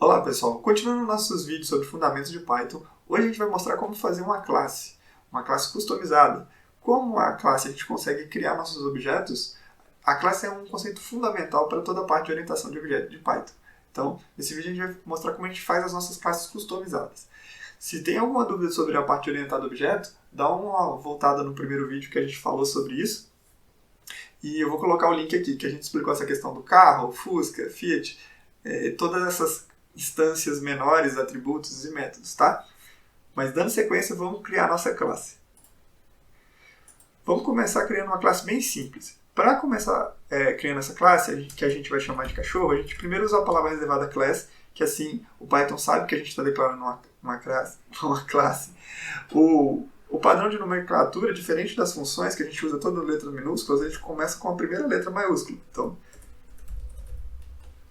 Olá pessoal, continuando nossos vídeos sobre fundamentos de Python, hoje a gente vai mostrar como fazer uma classe customizada. Como a classe a gente consegue criar nossos objetos, a classe é um conceito fundamental para toda a parte de orientação de objetos de Python. Então, nesse vídeo a gente vai mostrar como a gente faz as nossas classes customizadas. Se tem alguma dúvida sobre a parte orientada a objeto, dá uma voltada no primeiro vídeo que a gente falou sobre isso. E eu vou colocar o link aqui, que a gente explicou essa questão do carro, Fusca, Fiat, todas essas instâncias menores, atributos e métodos, tá? Mas dando sequência, vamos criar a nossa classe. Vamos começar criando uma classe bem simples. Para começar criando essa classe, que a gente vai chamar de cachorro, a gente primeiro usa a palavra reservada class, que assim o Python sabe que a gente está declarando uma classe. O padrão de nomenclatura, diferente das funções, que a gente usa todas as letras minúsculas, a gente começa com a primeira letra maiúscula. Então,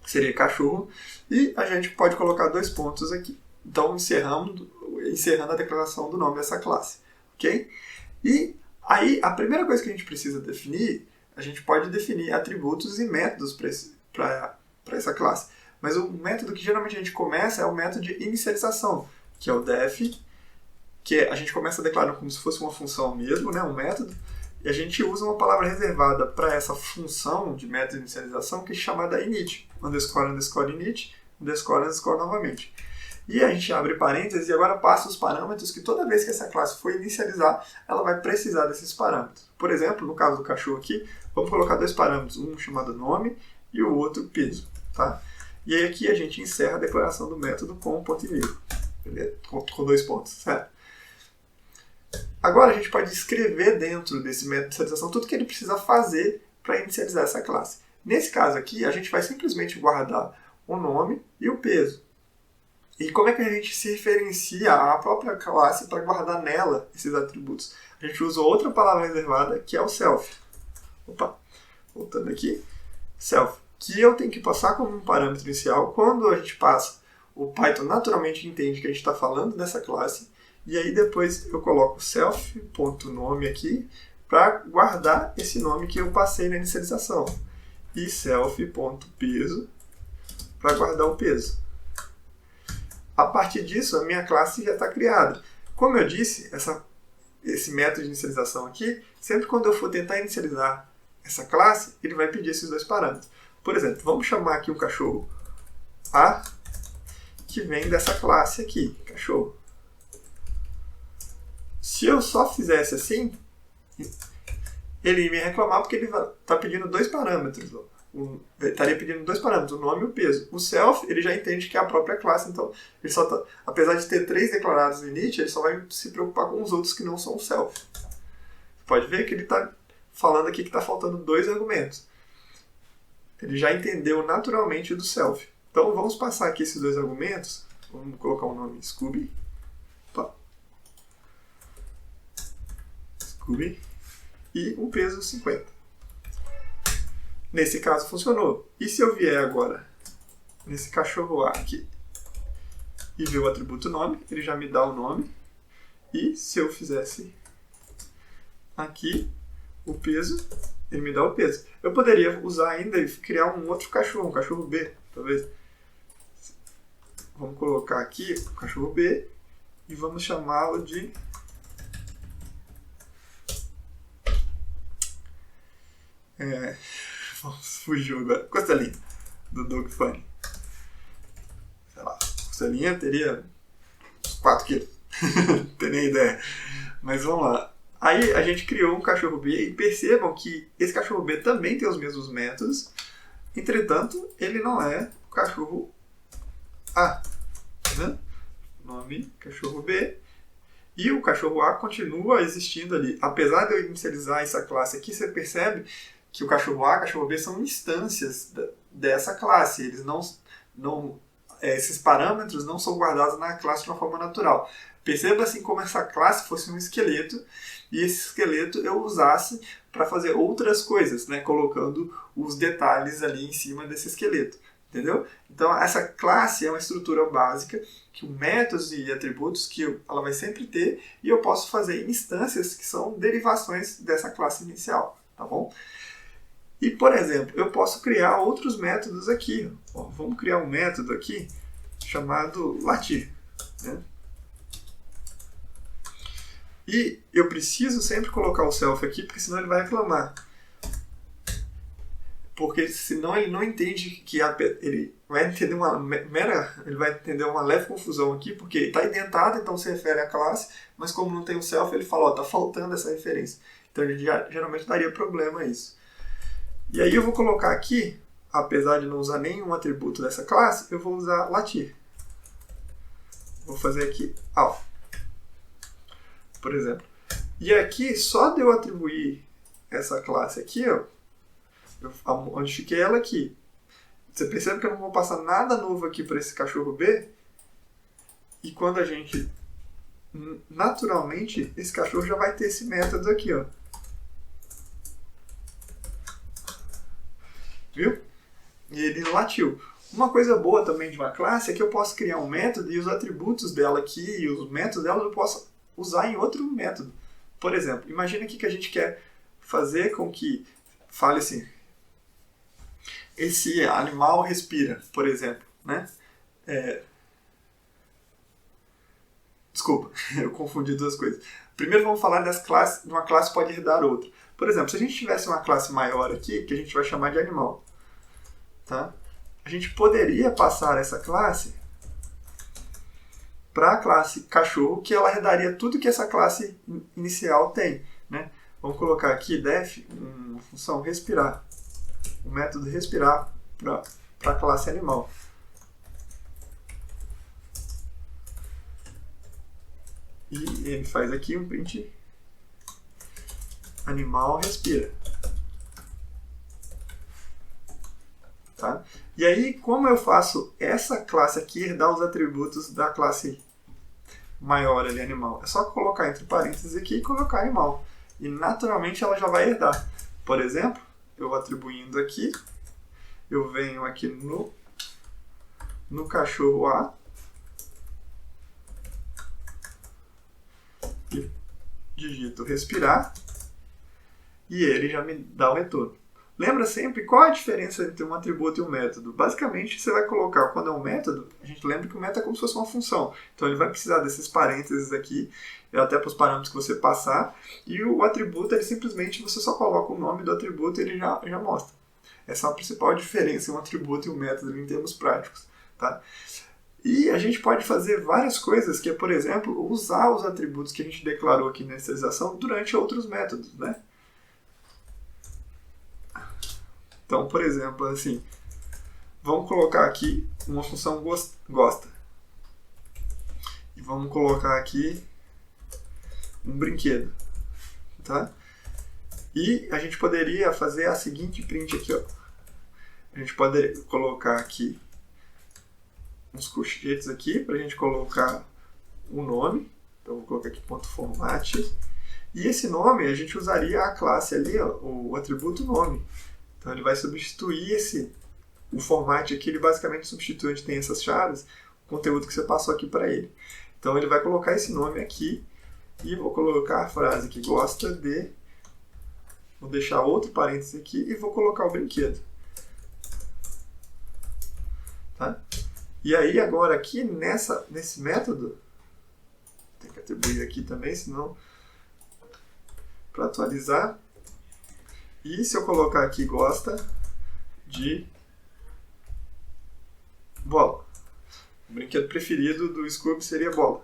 seria cachorro, e a gente pode colocar 2 pontos aqui. Então, encerrando a declaração do nome dessa classe. Ok? E aí, a primeira coisa que a gente precisa definir, a gente pode definir atributos e métodos para essa classe. Mas o método que geralmente a gente começa é o método de inicialização, que é o def, que a gente começa declarando como se fosse uma função mesmo, né, um método, e a gente usa uma palavra reservada para essa função de método de inicialização, que é chamada init, underscore init, underscore novamente. E a gente abre parênteses e agora passa os parâmetros que toda vez que essa classe for inicializar, ela vai precisar desses parâmetros. Por exemplo, no caso do cachorro aqui, vamos colocar 2 parâmetros, um chamado nome e o outro peso. Tá? E aí aqui a gente encerra a declaração do método com um ponto e vírgula, beleza? Com 2 pontos, certo? Agora a gente pode escrever dentro desse método de inicialização tudo que ele precisa fazer para inicializar essa classe. Nesse caso aqui, a gente vai simplesmente guardar o nome e o peso. E como é que a gente se referencia à própria classe para guardar nela esses atributos? A gente usa outra palavra reservada, que é o self. Opa, voltando aqui. Self, que eu tenho que passar como um parâmetro inicial. Quando a gente passa, o Python naturalmente entende que a gente está falando dessa classe. E aí depois eu coloco self.nome aqui para guardar esse nome que eu passei na inicialização. E self.peso para guardar o peso. A partir disso, a minha classe já está criada. Como eu disse, esse método de inicialização aqui, sempre quando eu for tentar inicializar essa classe, ele vai pedir esses 2 parâmetros. Por exemplo, vamos chamar aqui um cachorro A, que vem dessa classe aqui, cachorro. Se eu só fizesse assim, ele ia me reclamar porque ele está pedindo 2 parâmetros. Estaria pedindo 2 parâmetros, o nome e o peso. O self, ele já entende que é a própria classe, então, ele só tá, apesar de ter 3 declarados no init, ele só vai se preocupar com os outros que não são o self. Você pode ver que ele está falando aqui que está faltando 2 argumentos. Ele já entendeu naturalmente do self. Então, vamos passar aqui esses 2 argumentos. Vamos colocar o nome Scooby. Scooby. E o peso 50. Nesse caso funcionou. E se eu vier agora nesse cachorro A aqui e ver o atributo nome, ele já me dá o nome. E se eu fizesse aqui o peso, ele me dá o peso. Eu poderia usar ainda e criar um outro cachorro, um cachorro B, talvez. Vamos colocar aqui o cachorro B e vamos chamá-lo de fugiu agora. Costelinha, do Dog Funny. Sei lá, costelinha teria uns 4 quilos. Não tenho nem ideia. Mas vamos lá. Aí a gente criou um cachorro B e percebam que esse cachorro B também tem os mesmos métodos. Entretanto, ele não é o cachorro A. Tá vendo? Nome cachorro B. E o cachorro A continua existindo ali. Apesar de eu inicializar essa classe aqui, você percebe que o cachorro A e o cachorro B são instâncias dessa classe. Eles esses parâmetros não são guardados na classe de uma forma natural. Perceba assim como essa classe fosse um esqueleto e esse esqueleto eu usasse para fazer outras coisas, né? Colocando os detalhes ali em cima desse esqueleto. Entendeu? Então essa classe é uma estrutura básica, que métodos e atributos que ela vai sempre ter, e eu posso fazer instâncias que são derivações dessa classe inicial. Tá bom? E, por exemplo, eu posso criar outros métodos aqui. Ó, vamos criar um método aqui chamado latir, né? E eu preciso sempre colocar o self aqui, porque senão ele vai reclamar. Porque senão ele não entende que ele vai entender ele vai entender uma leve confusão aqui, porque está indentado, então se refere à classe, mas como não tem o self, ele fala, ó, tá faltando essa referência. Então ele geralmente daria problema isso. E aí eu vou colocar aqui, apesar de não usar nenhum atributo dessa classe, eu vou usar latir. Vou fazer aqui all, por exemplo. E aqui, só de eu atribuir essa classe aqui, ó, eu modifiquei ela aqui. Você percebe que eu não vou passar nada novo aqui para esse cachorro B. E quando a gente... Naturalmente, esse cachorro já vai ter esse método aqui, ó. Viu? E ele latiu. Uma coisa boa também de uma classe é que eu posso criar um método e os atributos dela aqui e os métodos dela eu posso usar em outro método. Por exemplo, imagina aqui que a gente quer fazer com que fale assim: esse animal respira, por exemplo, né? Desculpa, eu confundi duas coisas. Primeiro vamos falar das classes, de uma classe pode herdar outra. Por exemplo, se a gente tivesse uma classe maior aqui, que a gente vai chamar de animal, tá? A gente poderia passar essa classe para a classe cachorro, que ela herdaria tudo que essa classe inicial tem, né? Vamos colocar aqui def, uma função respirar, o método respirar para a classe animal. E ele faz aqui um print animal respira. Tá? E aí, como eu faço essa classe aqui herdar os atributos da classe maior ali, animal? É só colocar entre parênteses aqui e colocar animal. E naturalmente ela já vai herdar. Por exemplo, eu atribuindo aqui, eu venho aqui no cachorro A e digito respirar e ele já me dá o retorno. Lembra sempre qual a diferença entre um atributo e um método. Basicamente, você vai colocar, quando é um método, a gente lembra que o método é como se fosse uma função. Então, ele vai precisar desses parênteses aqui, até para os parâmetros que você passar. E o atributo, ele simplesmente, você só coloca o nome do atributo e ele já mostra. Essa é a principal diferença entre um atributo e um método em termos práticos. Tá? E a gente pode fazer várias coisas, que é, por exemplo, usar os atributos que a gente declarou aqui na inicialização durante outros métodos, né? Então, por exemplo, assim, vamos colocar aqui uma função gosta. E vamos colocar aqui um brinquedo. Tá? E a gente poderia fazer a seguinte print aqui, ó. A gente pode colocar aqui uns colchetes aqui para a gente colocar o nome. Então, vou colocar aqui .format. E esse nome a gente usaria a classe ali, ó, o atributo nome. Então ele vai substituir o format aqui, ele basicamente substitui onde tem essas chaves, o conteúdo que você passou aqui para ele. Então ele vai colocar esse nome aqui e vou colocar a frase que gosta de, vou deixar outro parênteses aqui e vou colocar o brinquedo. Tá? E aí agora aqui nesse método, tem que atribuir aqui também, senão, para atualizar. E se eu colocar aqui gosta de bola. O brinquedo preferido do Scooby seria bola.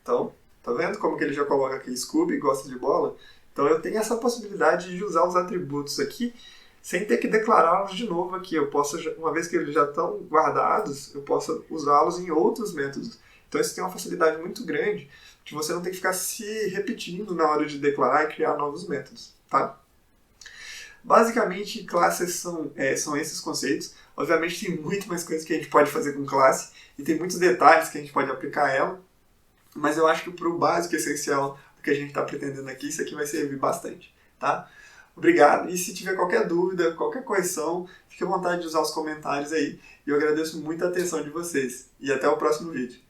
Então, tá vendo como que ele já coloca aqui Scooby gosta de bola? Então eu tenho essa possibilidade de usar os atributos aqui sem ter que declará-los de novo aqui. Eu posso, uma vez que eles já estão guardados, eu posso usá-los em outros métodos. Então isso tem uma facilidade muito grande que você não tem que ficar se repetindo na hora de declarar e criar novos métodos. Tá? Basicamente, classes são esses conceitos. Obviamente, tem muito mais coisas que a gente pode fazer com classe e tem muitos detalhes que a gente pode aplicar a ela, mas eu acho que para o básico e essencial do que a gente está pretendendo aqui, isso aqui vai servir bastante. Tá? Obrigado, e se tiver qualquer dúvida, qualquer correção, fique à vontade de usar os comentários aí. E eu agradeço muito a atenção de vocês. E até o próximo vídeo.